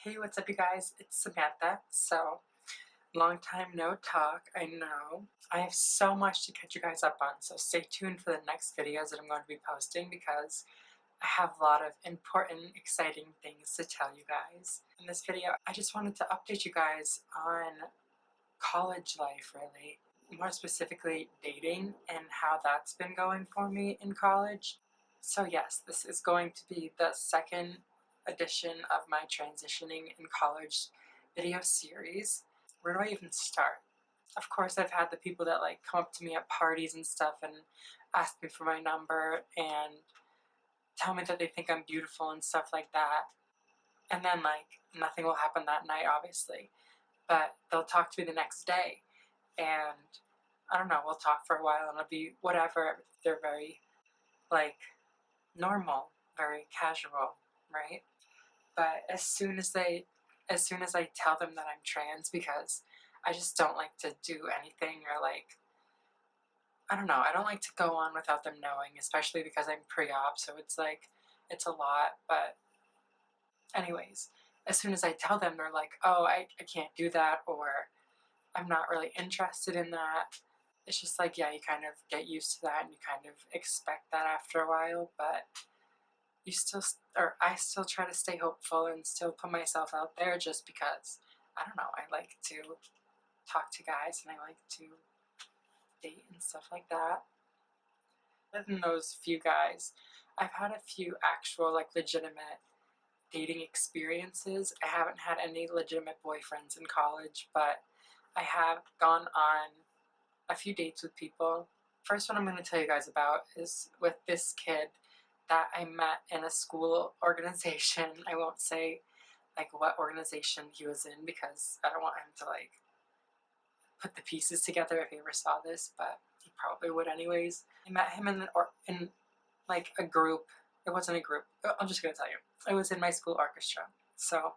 Hey, what's up, you guys? It's Samantha. So, long time no talk, I know. I have so much to catch you guys up on, so stay tuned for the next videos that I'm going to be posting because I have a lot of important, exciting things to tell you guys. In this video, I just wanted to update you guys on college life, really. More specifically, dating and how that's been going for me in college. So yes, this is going to be the second edition of my transitioning in college video series. Where do I even start? Of course, I've had the people that like come up to me at parties and stuff and ask me for my number and tell me that they think I'm beautiful and stuff like that. And then like nothing will happen that night, obviously, but they'll talk to me the next day and I don't know, we'll talk for a while and it'll be whatever. They're very like normal, very casual, right? But as soon as I tell them that I'm trans, because I just don't like to do anything or like, I don't know, I don't like to go on without them knowing, especially because I'm pre-op, so it's like, it's a lot, but anyways, as soon as I tell them, they're like, oh, I can't do that, or I'm not really interested in that. It's just like, yeah, you kind of get used to that and you kind of expect that after a while, but you still, or I still try to stay hopeful and still put myself out there just because, I don't know, I like to talk to guys and I like to date and stuff like that. Other than those few guys, I've had a few actual, like, legitimate dating experiences. I haven't had any legitimate boyfriends in college, but I have gone on a few dates with people. First one I'm going to tell you guys about is with this kid that I met in a school organization. I won't say like what organization he was in because I don't want him to like put the pieces together if he ever saw this, but he probably would anyways. I met him in like a group. It wasn't a group. I'm just gonna tell you. I was in my school orchestra, so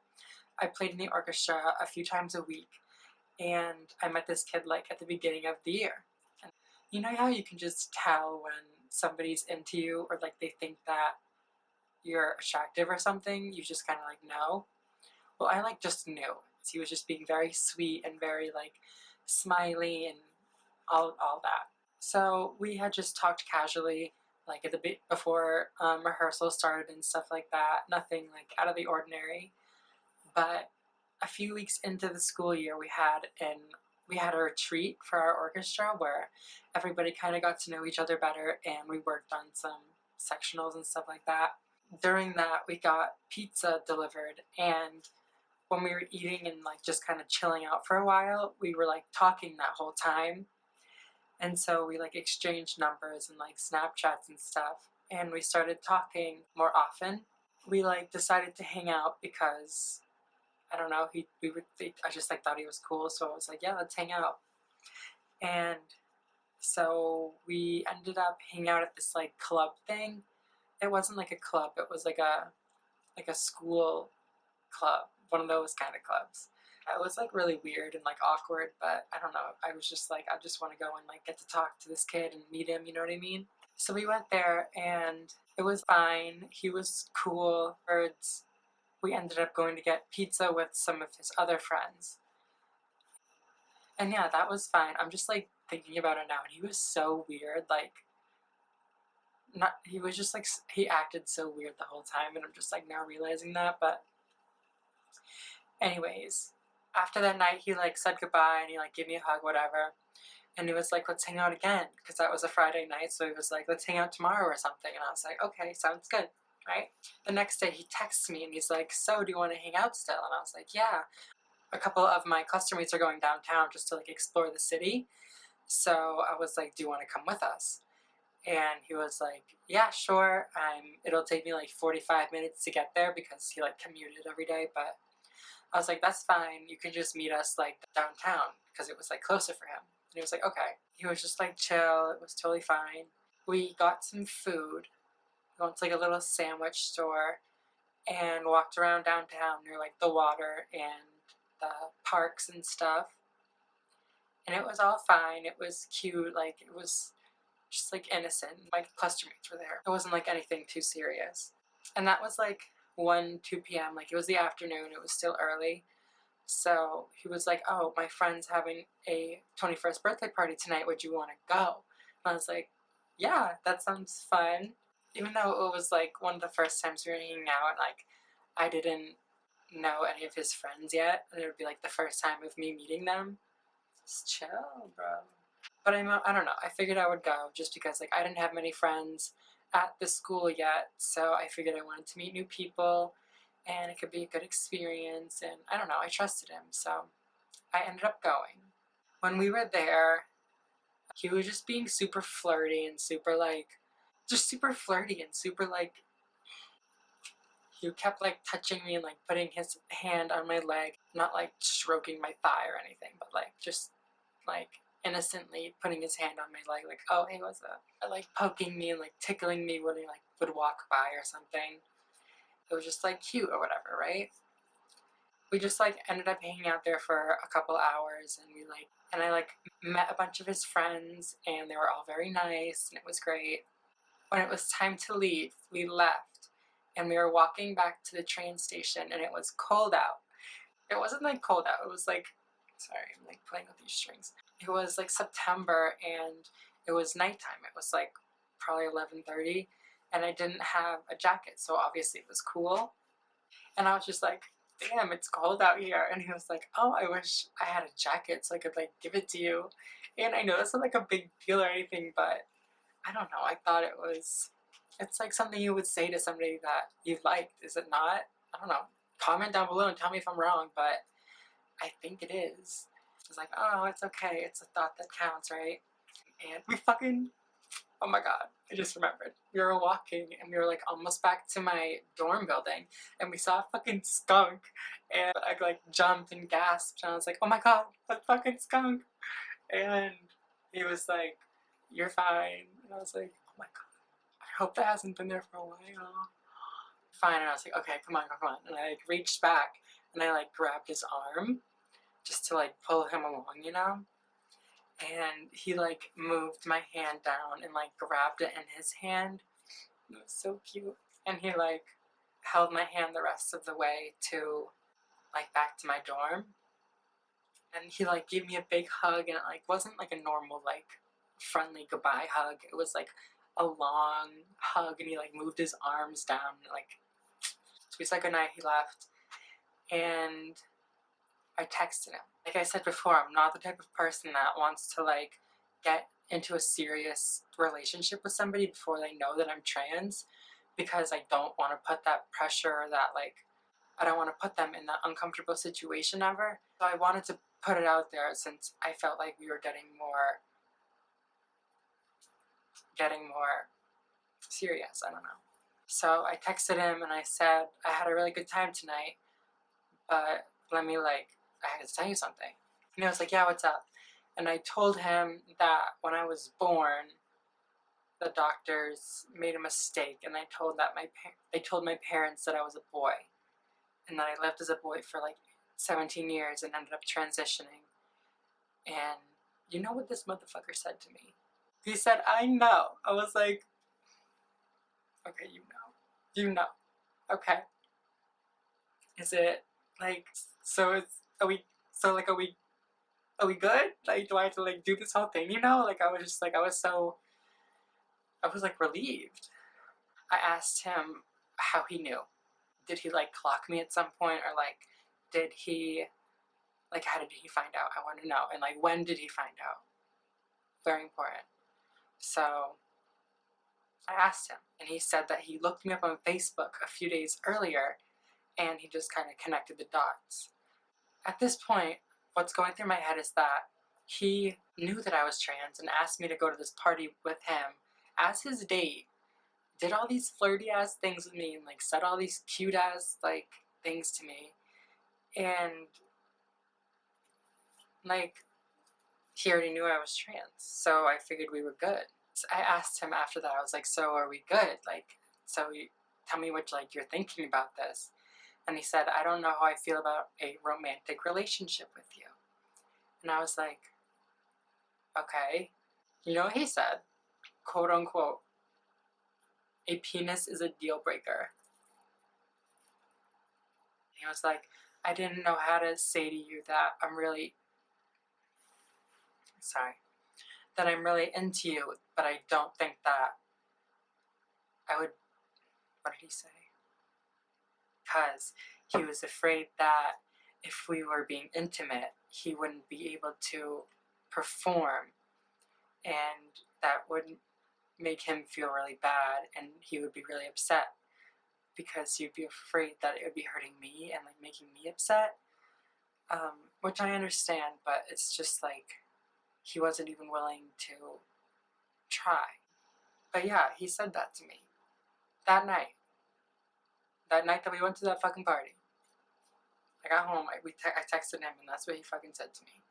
I played in the orchestra a few times a week, and I met this kid like at the beginning of the year. And you know how you can just tell when somebody's into you or like they think that you're attractive or something? You just kind of like know. Well, I like just knew. He was just being very sweet and very like smiley and all that. So we had just talked casually, like at the before rehearsal started and stuff like that. Nothing like out of the ordinary. But a few weeks into the school year, we had a retreat for our orchestra where everybody kind of got to know each other better, and we worked on some sectionals and stuff like that. During that, we got pizza delivered, and when we were eating and like just kind of chilling out for a while, we were like talking that whole time. And so we like exchanged numbers and like Snapchats and stuff. And we started talking more often. We like decided to hang out because I don't know, I just like thought he was cool. So I was like, yeah, let's hang out. And so we ended up hanging out at this like club thing. It wasn't like a club, it was like a school club, one of those kind of clubs. It was like really weird and like awkward, but I don't know. I was just like, I just want to go and like get to talk to this kid and meet him, you know what I mean? So we went there and it was fine. He was cool. Birds. We ended up going to get pizza with some of his other friends. And yeah, that was fine. I'm just like thinking about it now, and he was so weird. Like, not, he was just like, he acted so weird the whole time, and I'm just like now realizing that. But anyways, after that night, he like said goodbye and he like gave me a hug, whatever. And he was like, let's hang out again, because that was a Friday night. So he was like, let's hang out tomorrow or something. And I was like, okay, sounds good, right? The next day he texts me and he's like, so do you want to hang out still? And I was like, yeah. A couple of my classmates are going downtown just to like explore the city. So I was like, do you want to come with us? And he was like, yeah, sure. It'll take me like 45 minutes to get there because he like commuted every day, but I was like, that's fine. You can just meet us like downtown because it was like closer for him. And he was like, okay. He was just like chill. It was totally fine. We got some food. We went to like a little sandwich store and walked around downtown near like the water and the parks and stuff. And it was all fine. It was cute. Like it was just like innocent. My classmates were there. It wasn't like anything too serious. And that was like 1, 2 p.m. Like, it was the afternoon, it was still early. So he was like, oh, my friend's having a 21st birthday party tonight, would you want to go? And I was like, yeah, that sounds fun. Even though it was like one of the first times we were hanging out, and like I didn't know any of his friends yet, and it would be like the first time of me meeting them. Just chill, bro. But I don't know, I figured I would go just because like I didn't have many friends at the school yet, so I figured I wanted to meet new people and it could be a good experience, and I don't know, I trusted him, so I ended up going. When we were there, he was just being super flirty and super like, just super flirty and super like, he kept like touching me and like putting his hand on my leg, not like stroking my thigh or anything, but like just like innocently putting his hand on my leg, like, oh hey, what's up? Or, like poking me and like tickling me when he like would walk by or something. It was just like cute or whatever, right? We just like ended up hanging out there for a couple hours, and I like met a bunch of his friends and they were all very nice and it was great. When it was time to leave, we left and we were walking back to the train station and it was cold out. It wasn't like cold out, it was like, sorry, I'm like playing with these strings. It was like September and it was nighttime. It was like probably 11:30 and I didn't have a jacket, so obviously it was cool. And I was just like, damn, it's cold out here. And he was like, oh, I wish I had a jacket so I could like give it to you. And I know that's not like a big deal or anything, but I don't know. I thought it's like something you would say to somebody that you liked, is it not? I don't know. Comment down below and tell me if I'm wrong, but I think it is. It's like, oh, it's okay. It's a thought that counts, right? And we fucking, oh my god, I just remembered. We were walking and we were like almost back to my dorm building and we saw a fucking skunk and I like jumped and gasped and I was like, oh my god, a fucking skunk. And he was like, you're fine. And I was like, oh my god, I hope that hasn't been there for a while. Fine. And I was like, okay, come on, come on. And I like reached back and I like grabbed his arm just to like pull him along, you know? And he like moved my hand down and like grabbed it in his hand. It was so cute. And he like held my hand the rest of the way to like back to my dorm. And he like gave me a big hug and it like wasn't like a normal like friendly goodbye hug. It was like a long hug and he like moved his arms down like, so we said goodnight, he left. And I texted him. Like I said before, I'm not the type of person that wants to like get into a serious relationship with somebody before they know that I'm trans, because I don't want to put that pressure, that like, I don't want to put them in that uncomfortable situation ever. So I wanted to put it out there since I felt like we were getting more serious. I don't know. So I texted him and I said, I had a really good time tonight, but let me like, I had to tell you something. And he was like, yeah, what's up? And I told him that when I was born, the doctors made a mistake, and they told my parents that I was a boy, and that I lived as a boy for like 17 years and ended up transitioning. And you know what this motherfucker said to me? He said, I know. I was like, okay, you know, okay. Is it like, so it's, are we good? Like, do I have to like do this whole thing, you know? Like, I was just like, I was like relieved. I asked him how he knew. Did he like clock me at some point, or like, did he, like, how did he find out? I want to know. And like, when did he find out? Very important. So I asked him, and he said that he looked me up on Facebook a few days earlier, and he just kind of connected the dots. At this point, what's going through my head is that he knew that I was trans and asked me to go to this party with him as his date, did all these flirty ass things with me and like said all these cute ass like things to me, and like he already knew I was trans, so I figured we were good. So I asked him after that, I was like, so are we good? Like, so you tell me what like you're thinking about this. And he said, I don't know how I feel about a romantic relationship with you. And I was like, okay. You know what he said? Quote unquote, a penis is a deal breaker. He was like, I didn't know how to say to you that I'm really sorry, that I'm really into you, but I don't think that I would, what did he say? Because he was afraid that if we were being intimate, he wouldn't be able to perform, and that would make him feel really bad, and he would be really upset because he'd be afraid that it would be hurting me and like making me upset. Which I understand, but it's just like he wasn't even willing to try. But yeah, he said that to me that night. That night that we went to that fucking party. I got home, I texted him, and that's what he fucking said to me.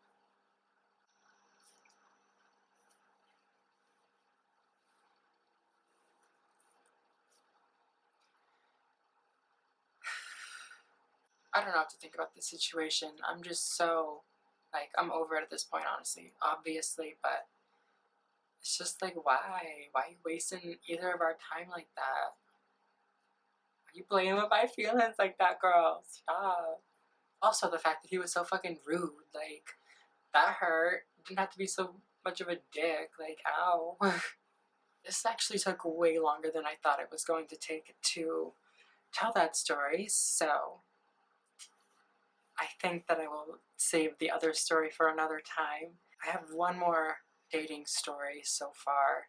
I don't know what to think about this situation. I'm just so, like, I'm over it at this point, honestly, obviously, but it's just like, why? Why are you wasting either of our time like that? Are you playing with my feelings like that, girl? Stop. Also, the fact that he was so fucking rude, like, that hurt. Didn't have to be so much of a dick, like, ow. This actually took way longer than I thought it was going to take to tell that story, so I think that I will save the other story for another time. I have one more dating story so far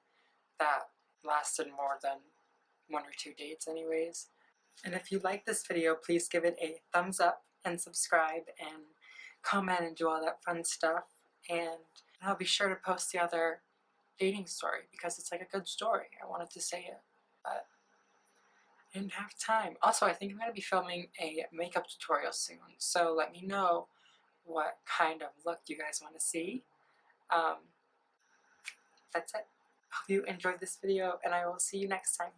that lasted more than 1 or 2 dates anyways. And if you like this video, please give it a thumbs up and subscribe and comment and do all that fun stuff. And I'll be sure to post the other dating story because it's like a good story. I wanted to say it, but I didn't have time. Also, I think I'm going to be filming a makeup tutorial soon, so let me know what kind of look you guys want to see. Um, that's it. Hope you enjoyed this video, and I will see you next time.